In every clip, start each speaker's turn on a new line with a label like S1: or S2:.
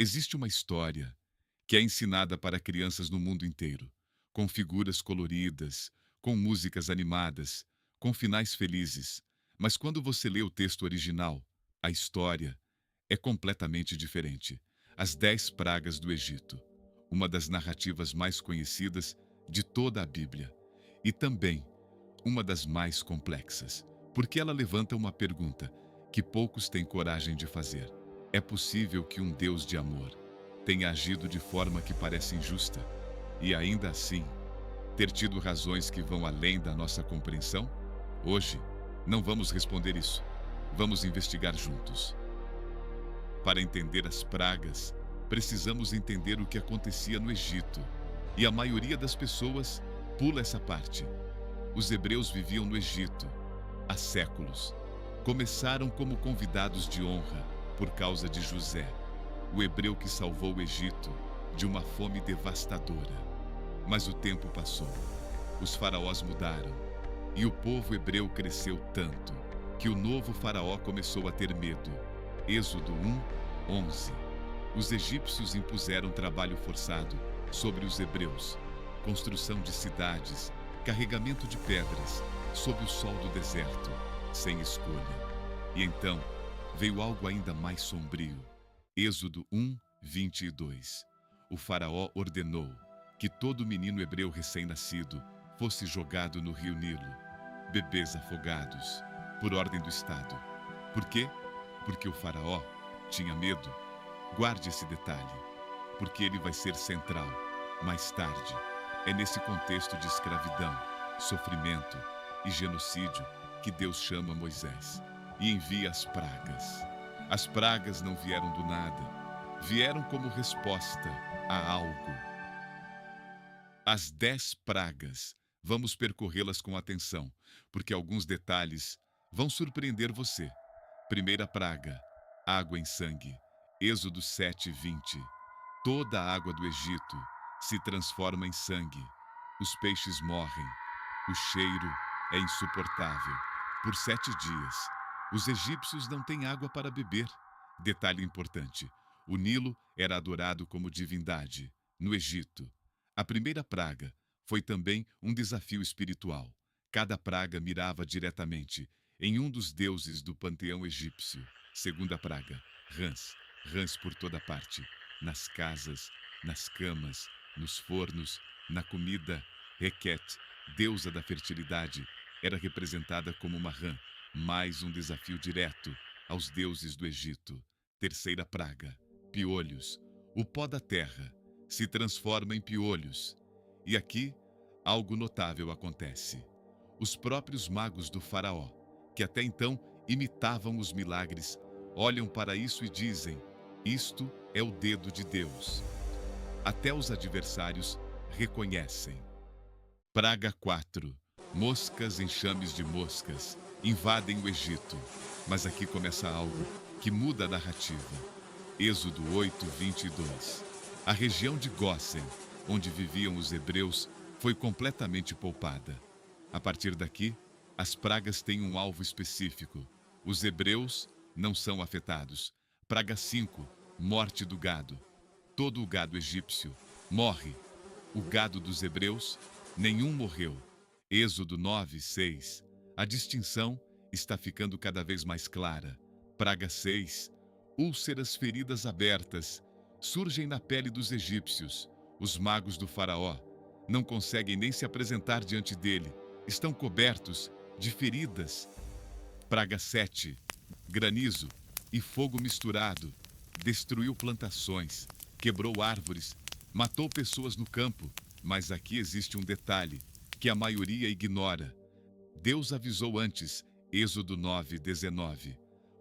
S1: Existe uma história que é ensinada para crianças no mundo inteiro, com figuras coloridas, com músicas animadas, com finais felizes. Mas quando você lê o texto original, a história é completamente diferente. As 10 pragas do Egito, uma das narrativas mais conhecidas de toda a Bíblia, e também uma das mais complexas, porque ela levanta uma pergunta que poucos têm coragem de fazer. É possível que um Deus de amor tenha agido de forma que parece injusta e ainda assim ter tido razões que vão além da nossa compreensão? Hoje, não vamos responder isso. Vamos investigar juntos. Para entender as pragas, precisamos entender o que acontecia no Egito. E a maioria das pessoas pula essa parte. Os hebreus viviam no Egito há séculos. Começaram como convidados de honra por causa de José, o hebreu que salvou o Egito de uma fome devastadora. Mas o tempo passou, os faraós mudaram, e o povo hebreu cresceu tanto que o novo faraó começou a ter medo. Êxodo 1:11. Os egípcios impuseram trabalho forçado sobre os hebreus, construção de cidades, carregamento de pedras, sob o sol do deserto, sem escolha. E então veio algo ainda mais sombrio. Êxodo 1:22. O faraó ordenou que todo menino hebreu recém-nascido fosse jogado no rio Nilo, bebês afogados, por ordem do Estado. Por quê? Porque o faraó tinha medo. Guarde esse detalhe, porque ele vai ser central mais tarde. É nesse contexto de escravidão, sofrimento e genocídio que Deus chama Moisés e envia as pragas. As pragas não vieram do nada, vieram como resposta a algo. As 10 pragas, vamos percorrê-las com atenção, porque alguns detalhes vão surpreender você. Primeira praga, água em sangue. Êxodo 7:20. Toda a água do Egito se transforma em sangue. Os peixes morrem. O cheiro é insuportável. Por 7 dias, os egípcios não têm água para beber. Detalhe importante: o Nilo era adorado como divindade no Egito. A primeira praga foi também um desafio espiritual. Cada praga mirava diretamente em um dos deuses do panteão egípcio. Segunda praga, rãs. Rãs por toda parte, nas casas, nas camas, nos fornos, na comida. Requete, deusa da fertilidade, era representada como uma rã, mais um desafio direto aos deuses do Egito. Terceira praga, piolhos. O pó da terra se transforma em piolhos. E aqui, algo notável acontece. Os próprios magos do faraó, que até então imitavam os milagres, olham para isso e dizem: isto é o dedo de Deus. Até os adversários reconhecem. Praga 4. Moscas, enxames de moscas, invadem o Egito. Mas aqui começa algo que muda a narrativa. Êxodo 8:22. A região de Gósen, onde viviam os hebreus, foi completamente poupada. A partir daqui, as pragas têm um alvo específico. Os hebreus não são afetados. Praga 5, morte do gado. Todo o gado egípcio morre. O gado dos hebreus, nenhum morreu. Êxodo 9:6. A distinção está ficando cada vez mais clara. Praga 6, úlceras, feridas abertas, surgem na pele dos egípcios. Os magos do faraó não conseguem nem se apresentar diante dele. Estão cobertos de feridas. Praga 7, granizo e fogo misturado, destruiu plantações, quebrou árvores, matou pessoas no campo. Mas aqui existe um detalhe que a maioria ignora. Deus avisou antes, Êxodo 9:19.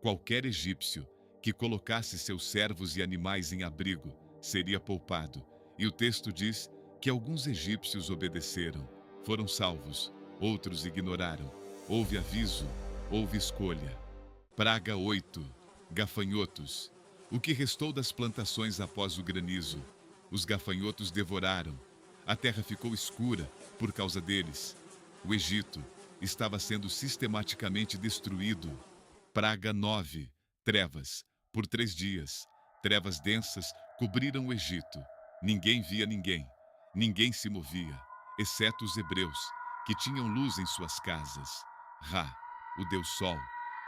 S1: Qualquer egípcio que colocasse seus servos e animais em abrigo seria poupado. E o texto diz que alguns egípcios obedeceram, foram salvos, outros ignoraram. Houve aviso, houve escolha. Praga 8, gafanhotos. O que restou das plantações após o granizo? Os gafanhotos devoraram. A terra ficou escura por causa deles. O Egito estava sendo sistematicamente destruído. Praga 9, trevas. Por 3 dias, trevas densas Cobriram o Egito. Ninguém via ninguém. Ninguém se movia, exceto os hebreus, que tinham luz em suas casas. Ra, o Deus Sol,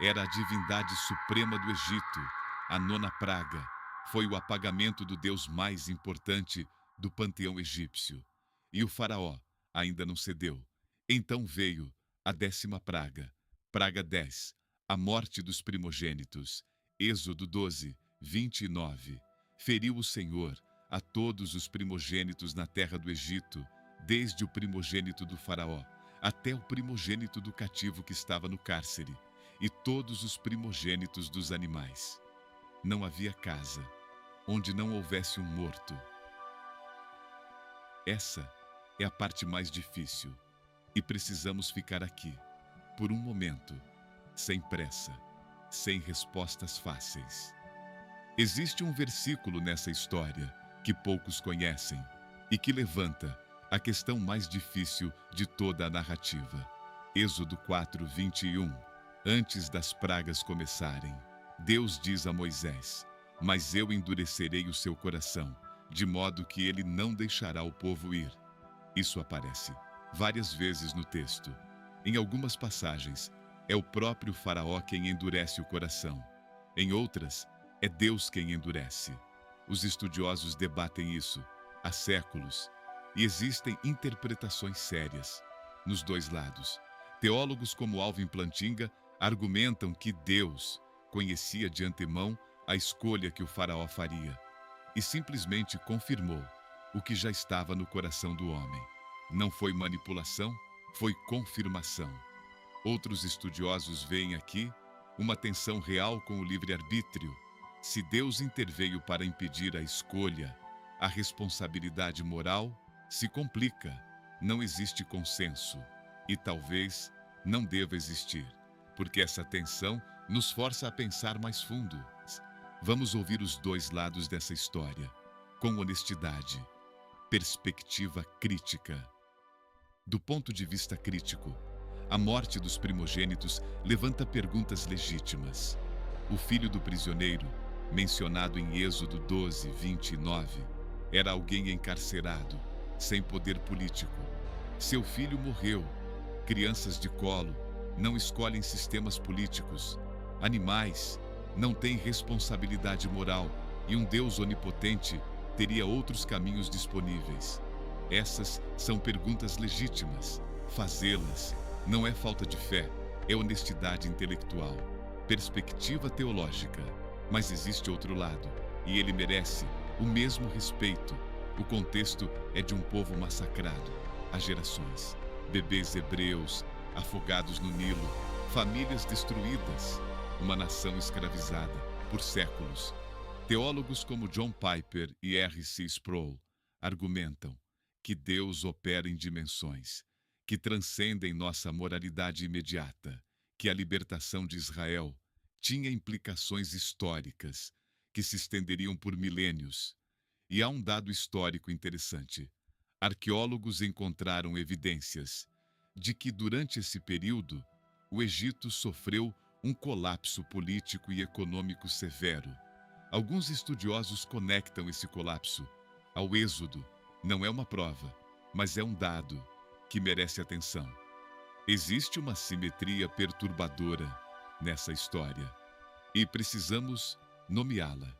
S1: era a divindade suprema do Egito. A nona praga foi o apagamento do Deus mais importante do panteão egípcio. E o faraó ainda não cedeu. Então veio a 10ª praga, praga 10, a morte dos primogênitos. Êxodo 12, 29. Feriu o Senhor a todos os primogênitos na terra do Egito, desde o primogênito do faraó até o primogênito do cativo que estava no cárcere, e todos os primogênitos dos animais. Não havia casa onde não houvesse um morto. Essa é a parte mais difícil, e precisamos ficar aqui, por um momento, sem pressa, sem respostas fáceis. Existe um versículo nessa história que poucos conhecem e que levanta a questão mais difícil de toda a narrativa. Êxodo 4, 21. Antes das pragas começarem, Deus diz a Moisés: "Mas eu endurecerei o seu coração, de modo que ele não deixará o povo ir." Isso aparece várias vezes no texto. Em algumas passagens, é o próprio faraó quem endurece o coração. Em outras, é Deus quem endurece. Os estudiosos debatem isso há séculos e existem interpretações sérias nos dois lados. Teólogos como Alvin Plantinga argumentam que Deus conhecia de antemão a escolha que o faraó faria e simplesmente confirmou o que já estava no coração do homem. Não foi manipulação, foi confirmação. Outros estudiosos veem aqui uma tensão real com o livre-arbítrio. Se Deus interveio para impedir a escolha, a responsabilidade moral se complica. Não existe consenso e talvez não deva existir, porque essa tensão nos força a pensar mais fundo. Vamos ouvir os dois lados dessa história, com honestidade, perspectiva crítica. Do ponto de vista crítico, a morte dos primogênitos levanta perguntas legítimas. O filho do prisioneiro, mencionado em Êxodo 12, 29, era alguém encarcerado, sem poder político. Seu filho morreu. Crianças de colo não escolhem sistemas políticos. Animais não têm responsabilidade moral e um Deus onipotente teria outros caminhos disponíveis. Essas são perguntas legítimas. Fazê-las não é falta de fé, é honestidade intelectual, perspectiva teológica. Mas existe outro lado, e ele merece o mesmo respeito. O contexto é de um povo massacrado há gerações. Bebês hebreus afogados no Nilo, famílias destruídas, uma nação escravizada por séculos. Teólogos como John Piper e R.C. Sproul argumentam que Deus opera em dimensões que transcendem nossa moralidade imediata, que a libertação de Israel tinha implicações históricas que se estenderiam por milênios. E há um dado histórico interessante. Arqueólogos encontraram evidências de que durante esse período o Egito sofreu um colapso político e econômico severo. Alguns estudiosos conectam esse colapso ao Êxodo. Não é uma prova, mas é um dado que merece atenção. Existe uma simetria perturbadora nessa história e precisamos nomeá-la.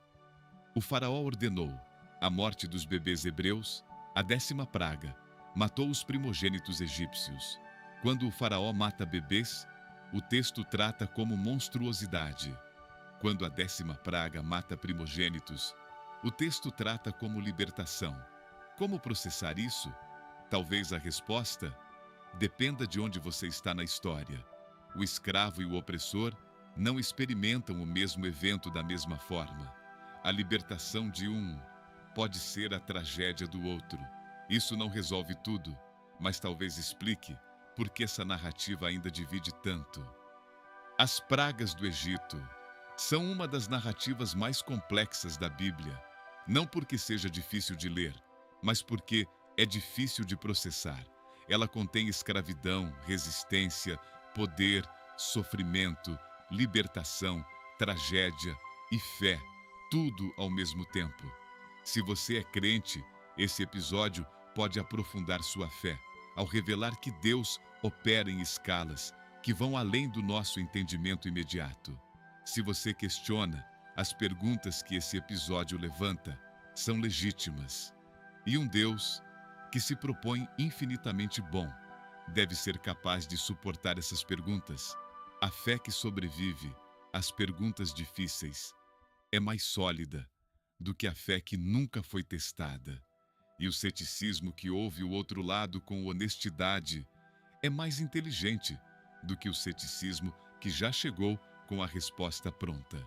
S1: O faraó ordenou a morte dos bebês hebreus, a 10ª praga, matou os primogênitos egípcios. Quando o faraó mata bebês, o texto trata como monstruosidade. Quando a 10ª praga mata primogênitos, o texto trata como libertação. Como processar isso? Talvez a resposta dependa de onde você está na história. O escravo e o opressor não experimentam o mesmo evento da mesma forma. A libertação de um pode ser a tragédia do outro. Isso não resolve tudo, mas talvez explique por que essa narrativa ainda divide tanto. As pragas do Egito são uma das narrativas mais complexas da Bíblia, não porque seja difícil de ler, mas porque é difícil de processar. Ela contém escravidão, resistência, poder, sofrimento, libertação, tragédia e fé, tudo ao mesmo tempo. Se você é crente, esse episódio pode aprofundar sua fé, ao revelar que Deus opera em escalas que vão além do nosso entendimento imediato. Se você questiona, as perguntas que esse episódio levanta são legítimas. E um Deus que se propõe infinitamente bom deve ser capaz de suportar essas perguntas. A fé que sobrevive às perguntas difíceis é mais sólida do que a fé que nunca foi testada. E o ceticismo que ouve o outro lado com honestidade é mais inteligente do que o ceticismo que já chegou com a resposta pronta.